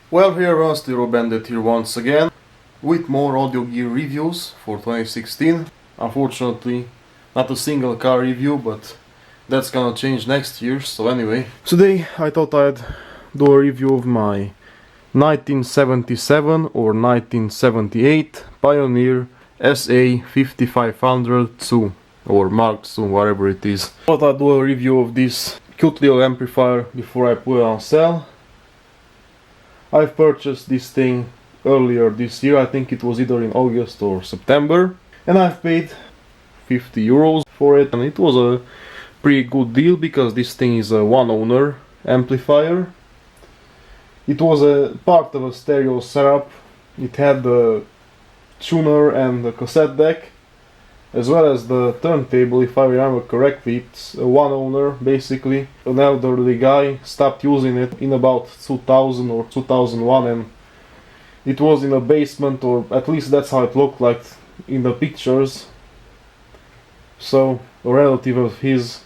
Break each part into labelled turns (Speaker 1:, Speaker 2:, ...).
Speaker 1: Well, here was the Eurobandit here once again with more audio gear reviews for 2016. Unfortunately, not a single car review, but that's gonna change next year. So anyway, today I thought I'd do a review of my 1977 or 1978 Pioneer SA-5500 II or Mark II, whatever it is. I thought I'd do a review of this cute little amplifier before I put it on sale. I've purchased this thing earlier this year, I think it was either in August or September, and I've paid 50 euros for it, and it was a pretty good deal because this thing is a one owner amplifier. It was a part of a stereo setup. It had the tuner and the cassette deck, as well as the turntable. If I remember correctly, it's a one owner basically. An elderly guy stopped using it in about 2000 or 2001, and it was in a basement, or at least that's how it looked like in the pictures. So a relative of his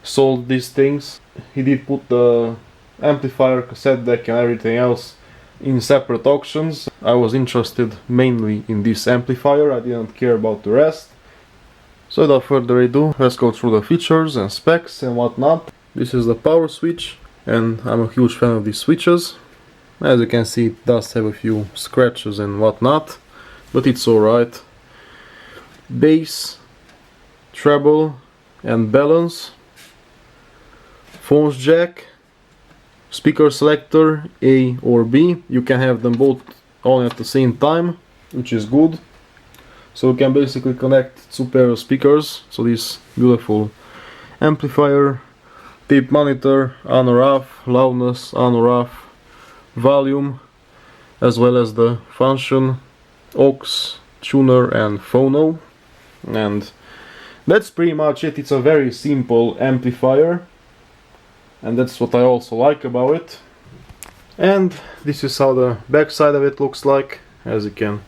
Speaker 1: sold these things. He did put the amplifier, cassette deck and everything else in separate auctions. I was interested mainly in this amplifier, I didn't care about the rest. So without further ado, let's go through the features and specs and whatnot. This is the power switch, and I'm a huge fan of these switches. As you can see, it does have a few scratches and whatnot, but it's alright. Bass, treble and balance, phones jack, speaker selector A or B. You can have them both on at the same time, which is good. So you can basically connect two pair of speakers. So this beautiful amplifier, tape monitor on or off, loudness on or off, volume, as well as the function, aux, tuner and phono. And that's pretty much it. It's a very simple amplifier, and that's what I also like about it. And this is how the back side of it looks like, as you can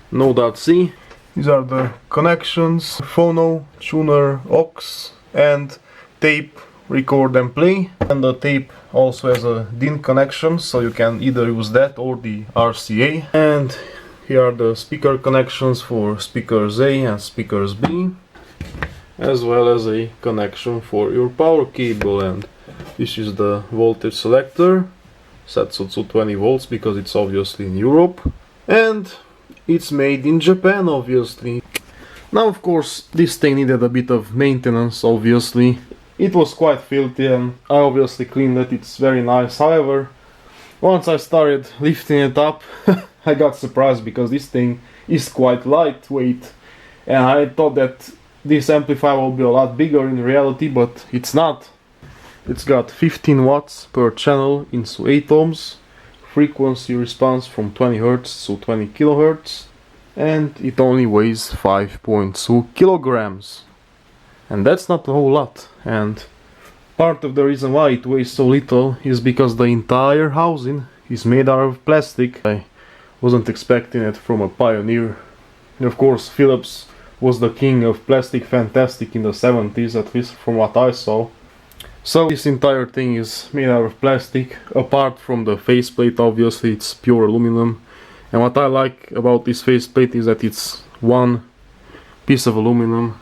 Speaker 1: no doubt see. These are the connections: phono, tuner, aux, and tape, record and play. And the tape also has a DIN connection, so you can either use that or the RCA. And here are the speaker connections for speakers A and speakers B, as well as a connection for your power cable. And this is the voltage selector, set to 220 volts because it's obviously in Europe. And it's made in Japan, obviously. Now, of course, this thing needed a bit of maintenance, obviously. It was quite filthy and I obviously cleaned it, it's very nice. However, once I started lifting it up, I got surprised because this thing is quite lightweight. And I thought that this amplifier will be a lot bigger in reality, but it's not. It's got 15 watts per channel into 8 ohms. Frequency response from 20 Hz to 20 kHz, and it only weighs 5.2 kilograms, and that's not a whole lot. And part of the reason why it weighs so little is because the entire housing is made out of plastic. I wasn't expecting it from a Pioneer. And of course, Philips was the king of plastic fantastic in the 70s, at least from what I saw. So this entire thing is made out of plastic, apart from the faceplate. Obviously it's pure aluminum, and what I like about this faceplate is that it's one piece of aluminum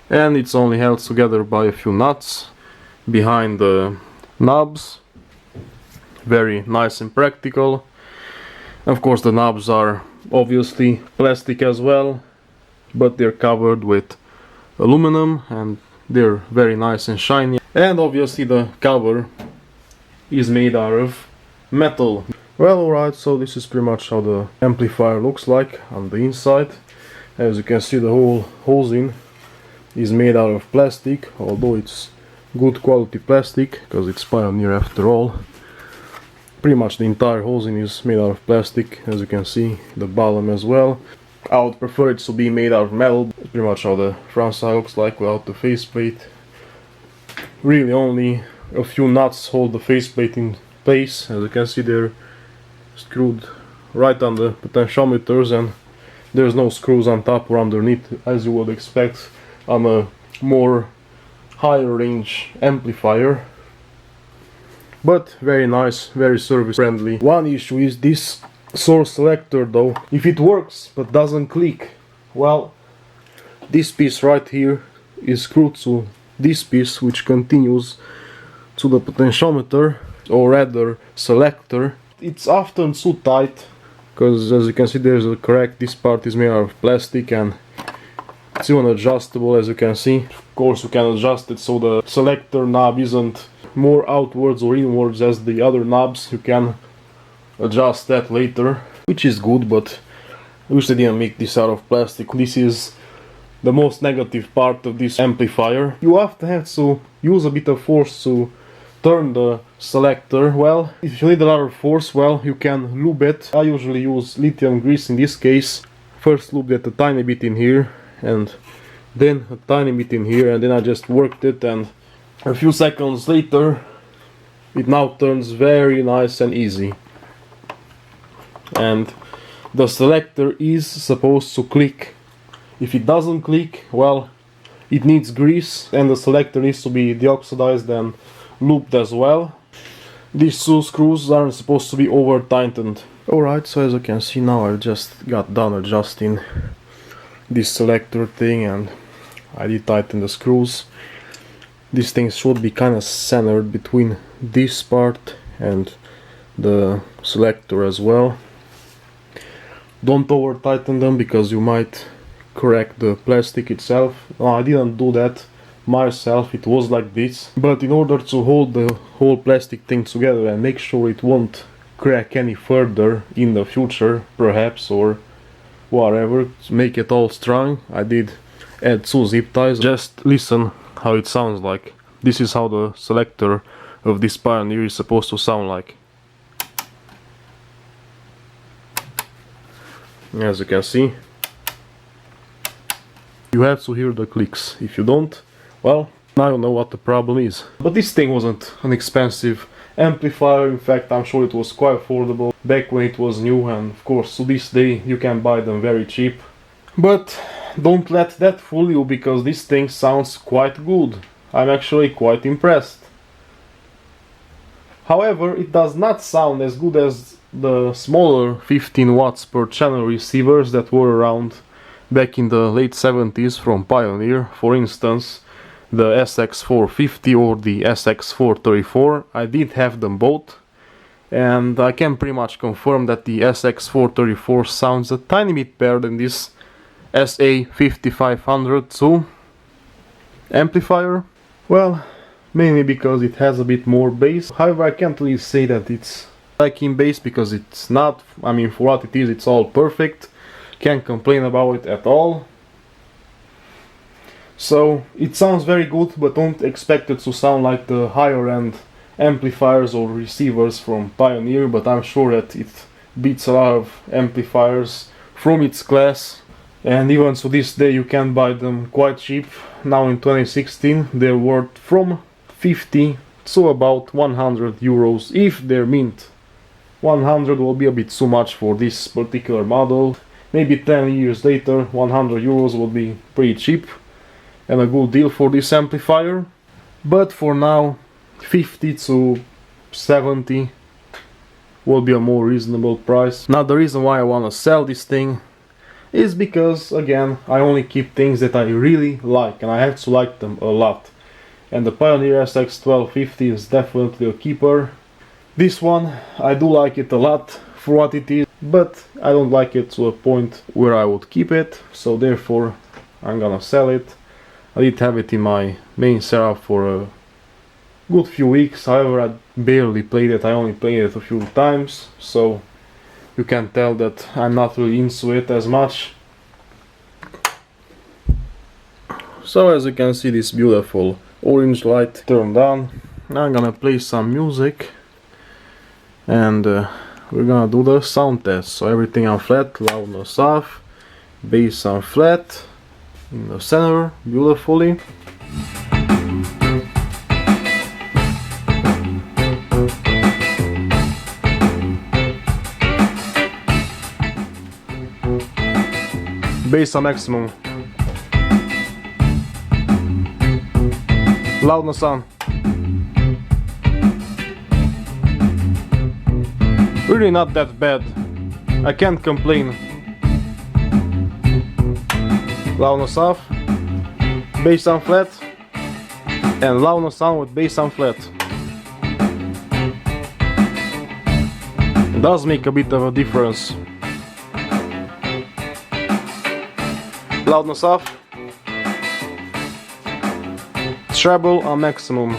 Speaker 1: and it's only held together by a few nuts behind the knobs. Very nice and practical. Of course the knobs are obviously plastic as well, but they're covered with aluminum and they're very nice and shiny. And obviously the cover is made out of metal. Well, alright, so this is pretty much how the amplifier looks like on the inside. As you can see, the whole housing is made out of plastic, although it's good quality plastic because it's Pioneer after all. Pretty much the entire housing is made out of plastic, as you can see, the bottom as well. I would prefer it to be made out of metal. That's pretty much how the front side looks like without the faceplate. Really only a few nuts hold the faceplate in place. As you can see, they're screwed right on the potentiometers, and there's no screws on top or underneath as you would expect on a more higher range amplifier. but very nice, very service friendly. One issue is this source selector though. If it works but doesn't click, well, this piece right here is screwed to this piece, which continues to the potentiometer, or rather selector. It's often too tight, because as you can see there's a crack. This part is made out of plastic and it's even adjustable, as you can see. Of course you can adjust it so the selector knob isn't more outwards or inwards as the other knobs. You can adjust that later, which is good, but I wish they didn't make this out of plastic. This is the most negative part of this amplifier. You often have to use a bit of force to turn the selector. Well, if you need a lot of force, well, you can lube it. I usually use lithium grease in this case. First lubed it a tiny bit in here, and then a tiny bit in here, and then I just worked it, and a few seconds later it now turns very nice and easy. And the selector is supposed to click. If it doesn't click, well, it needs grease, and the selector needs to be deoxidized and looped as well. These two screws aren't supposed to be over tightened. Alright, so as you can see now I just got done adjusting this selector thing, and I did tighten the screws. This thing should be kind of centered between this part and the selector as well. Don't over tighten them because you might crack the plastic itself. No, I didn't do that myself, it was like this. But in order to hold the whole plastic thing together and make sure it won't crack any further in the future, perhaps, or whatever, to make it all strong, I did add 2 zip ties. Just listen how it sounds like. This is how the selector of this Pioneer is supposed to sound like. As you can see, you have to hear the clicks. If you don't, well, I don't know what the problem is. But this thing wasn't an expensive amplifier. In fact, I'm sure it was quite affordable back when it was new, and of course to this day you can buy them very cheap. But don't let that fool you, because this thing sounds quite good. I'm actually quite impressed. However, it does not sound as good as the smaller 15 watts per channel receivers that were around back in the late 70s from Pioneer. For instance, the SX-450 or the SX-434. I did have them both, and I can pretty much confirm that the SX-434 sounds a tiny bit better than this SA-5500 too amplifier. Well, mainly because it has a bit more bass. However, I can't really say that it's lacking bass, because it's not. I mean, for what it is, it's all perfect. Can't complain about it at all. So it sounds very good, but don't expect it to sound like the higher end amplifiers or receivers from Pioneer, but I'm sure that it beats a lot of amplifiers from its class. And even to this day you can buy them quite cheap. Now in 2016 they're worth from 50 to about 100 euros if they're mint. 100 will be a bit too much for this particular model. Maybe 10 years later 100 euros will be pretty cheap and a good deal for this amplifier. But for now 50 to 70 will be a more reasonable price. Now the reason why I want to sell this thing is because, again, I only keep things that I really like, and I have to like them a lot. And the Pioneer SX-1250 is definitely a keeper. This one, I do like it a lot for what it is, but I don't like it to a point where I would keep it, so therefore I'm gonna sell it. I did have it in my main setup for a good few weeks, however I barely played it. I only played it a few times, so you can tell that I'm not really into it as much. So as you can see, this beautiful orange light turned on. Now I'm gonna play some music, and we're gonna do the sound test. So everything on flat, loudness off, bass on flat, in the center, beautifully. Bass on maximum. Loudness on. Really not that bad. I can't complain. Loudness off, bass on flat, and loudness on with bass on flat. It does make a bit of a difference. Loudness off, treble on maximum,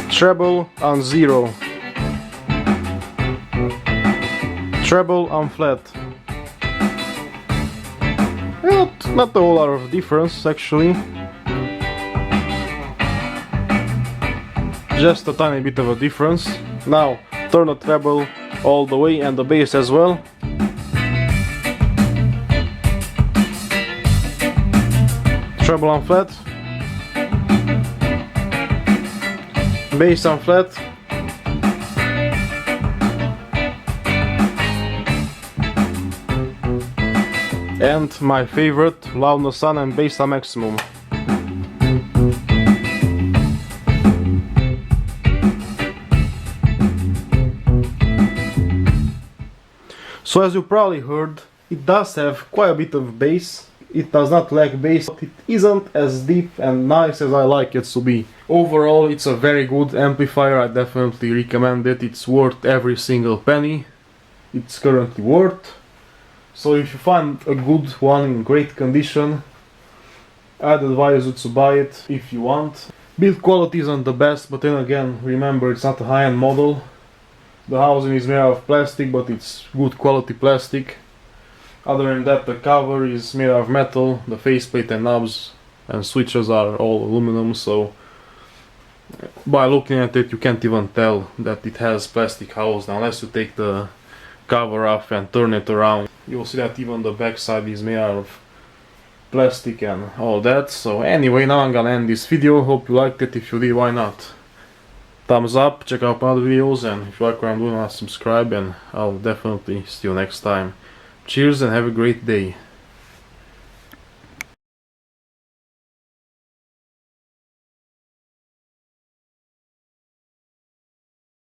Speaker 1: treble on 0, treble on flat. Not a whole lot of difference actually, just a tiny bit of a difference. Now turn the treble all the way and the bass as well. Treble on flat, bass on flat, and my favorite, loudness on and bass on maximum. So as you probably heard, it does have quite a bit of bass. It does not lack bass, but it isn't as deep and nice as I like it to be. Overall, it's a very good amplifier. I definitely recommend it. It's worth every single penny it's currently worth. So if you find a good one in great condition, I'd advise you to buy it if you want. Build quality isn't the best, but then again, remember it's not a high-end model. The housing is made out of plastic, but it's good quality plastic. Other than that, the cover is made out of metal, the faceplate and knobs and switches are all aluminum, so by looking at it you can't even tell that it has plastic housing unless you take the cover off and turn it around. You'll see that even the backside is made out of plastic and all that. So anyway, now I'm gonna end this video. Hope you liked it. If you did, why not? Thumbs up, check out my other videos, and if you like what I'm doing, subscribe, and I'll definitely see you next time. Cheers and have a great day.